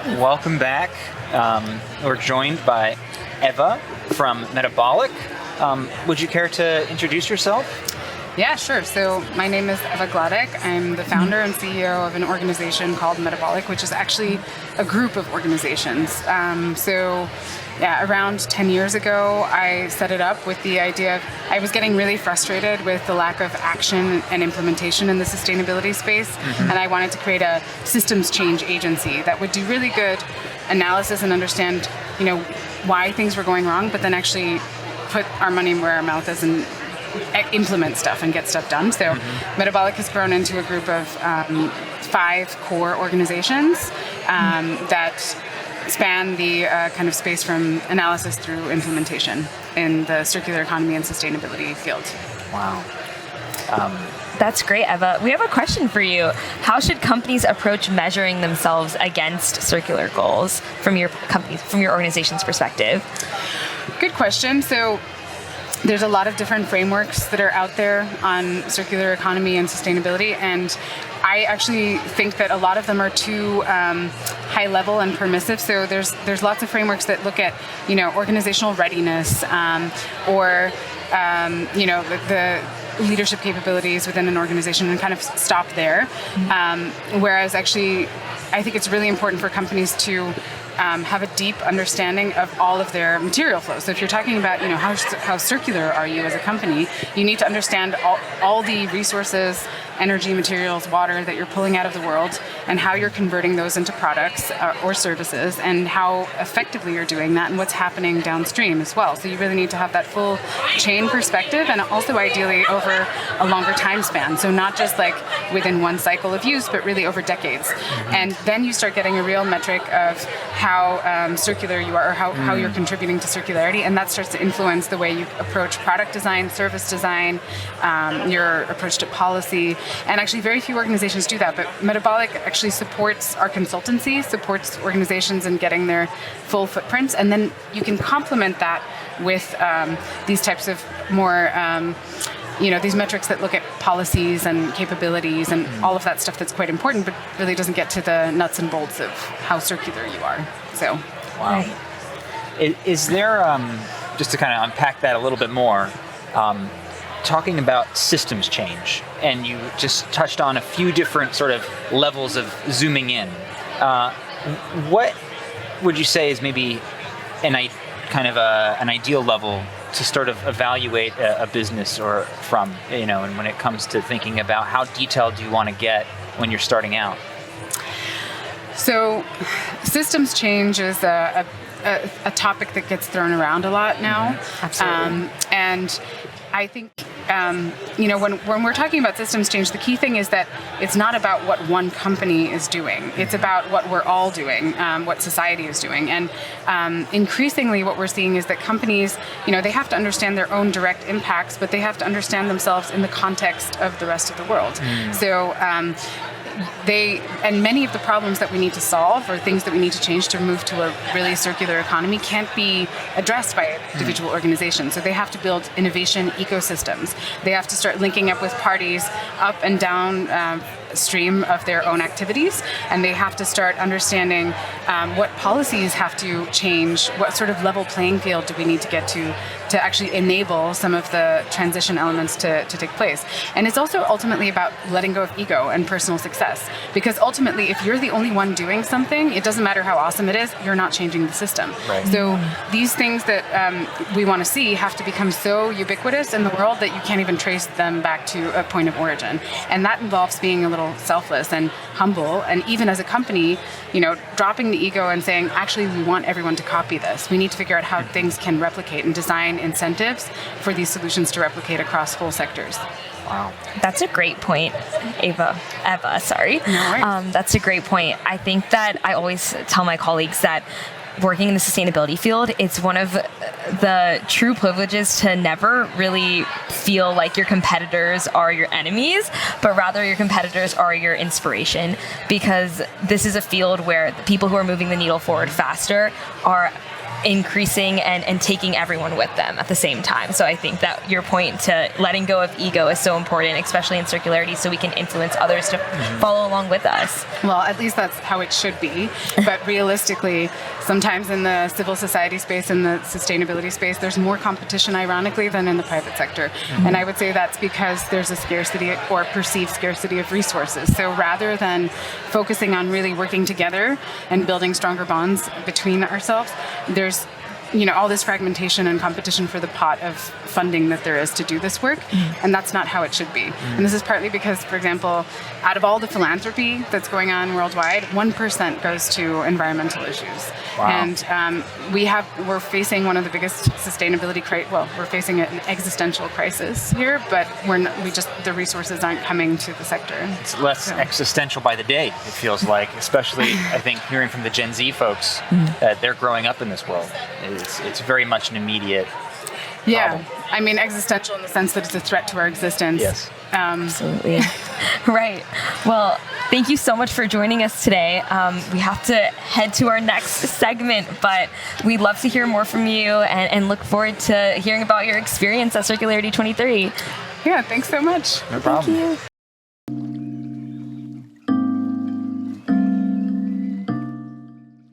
Welcome back. We're joined by Eva from Metabolic. Would you care to introduce yourself? Yeah, sure. So my name is Eva Gladek. I'm the founder and CEO of an organization called Metabolic, which is actually a group of organizations. Around 10 years ago, I set it up with the idea of, I was getting really frustrated with the lack of action and implementation in the sustainability space, and I wanted to create a systems change agency that would do really good analysis and understand, why things were going wrong, but then actually put our money where our mouth is and implement stuff and get stuff done. So Metabolic has grown into a group of 5 core organizations that span the kind of space from analysis through implementation in the circular economy and sustainability field. Wow. That's great, Eva. We have a question for you. How should companies approach measuring themselves against circular goals from your organization's perspective? Good question. So there's a lot of different frameworks that are out there on circular economy and sustainability, and I actually think that a lot of them are too high level and permissive. So there's lots of frameworks that look at organizational readiness or the leadership capabilities within an organization and kind of stop there. Whereas actually, I think it's really important for companies to have a deep understanding of all of their material flows. So if you're talking about, how circular are you as a company, you need to understand all the resources, energy, materials, water that you're pulling out of the world, and how you're converting those into products or services, and how effectively you're doing that, and what's happening downstream as well. So you really need to have that full chain perspective, and also ideally over a longer time span. So not just like within one cycle of use, but really over decades. And then you start getting a real metric of how circular you are, or how you're contributing to circularity, and that starts to influence the way you approach product design, service design, your approach to policy. And actually very few organizations do that, but Metabolic actually supports our consultancy, supports organizations in getting their full footprints, and then you can complement that with these types of more these metrics that look at policies and capabilities and all of that stuff that's quite important, but really doesn't get to the nuts and bolts of how circular you are. So, wow. Is there, just to kind of unpack that a little bit more, talking about systems change, and you just touched on a few different sort of levels of zooming in. What would you say is maybe an ideal level to sort of evaluate a business or from, and when it comes to thinking about how detailed do you want to get when you're starting out? So systems change is a topic that gets thrown around a lot now. Absolutely. And I think, when we're talking about systems change, the key thing is that it's not about what one company is doing. It's about what we're all doing, what society is doing. And increasingly what we're seeing is that companies, they have to understand their own direct impacts, but they have to understand themselves in the context of the rest of the world. So many of the problems that we need to solve or things that we need to change to move to a really circular economy can't be addressed by individual organizations. So they have to build innovation ecosystems. They have to start linking up with parties up and down stream of their own activities, and they have to start understanding what policies have to change, what sort of level playing field do we need to get to actually enable some of the transition elements to take place. And it's also ultimately about letting go of ego and personal success, because ultimately if you're the only one doing something, it doesn't matter how awesome it is, you're not changing the system. Right. So these things that we want to see have to become so ubiquitous in the world that you can't even trace them back to a point of origin. And that involves being a little selfless and humble, and even as a company, dropping the ego and saying, actually, we want everyone to copy this. We need to figure out how things can replicate and design incentives for these solutions to replicate across whole sectors. Wow. That's a great point, Eva, sorry. No worries. That's a great point. I think that I always tell my colleagues that working in the sustainability field, it's one of the true privileges to never really feel like your competitors are your enemies, but rather your competitors are your inspiration, because this is a field where the people who are moving the needle forward faster are increasing and taking everyone with them at the same time. So I think that your point to letting go of ego is so important, especially in circularity, so we can influence others to follow along with us. Well, at least that's how it should be. But realistically, sometimes in the civil society space, in the sustainability space, there's more competition, ironically, than in the private sector. And I would say that's because there's a scarcity or perceived scarcity of resources. So rather than focusing on really working together and building stronger bonds between ourselves, there's all this fragmentation and competition for the pot of funding that there is to do this work, and that's not how it should be. And this is partly because, for example, out of all the philanthropy that's going on worldwide, 1% goes to environmental issues. Wow. And we're facing one of the biggest sustainability we're facing an existential crisis here, but the resources aren't coming to the sector. It's less existential by the day, it feels like, especially I think hearing from the Gen Z folks that they're growing up in this world. It's very much an immediate problem. I mean, existential in the sense that it's a threat to our existence. Yes. Absolutely. Right. Well, thank you so much for joining us today. We have to head to our next segment, but we'd love to hear more from you and look forward to hearing about your experience at Circularity 23. Yeah, thanks so much. No problem. Thank you.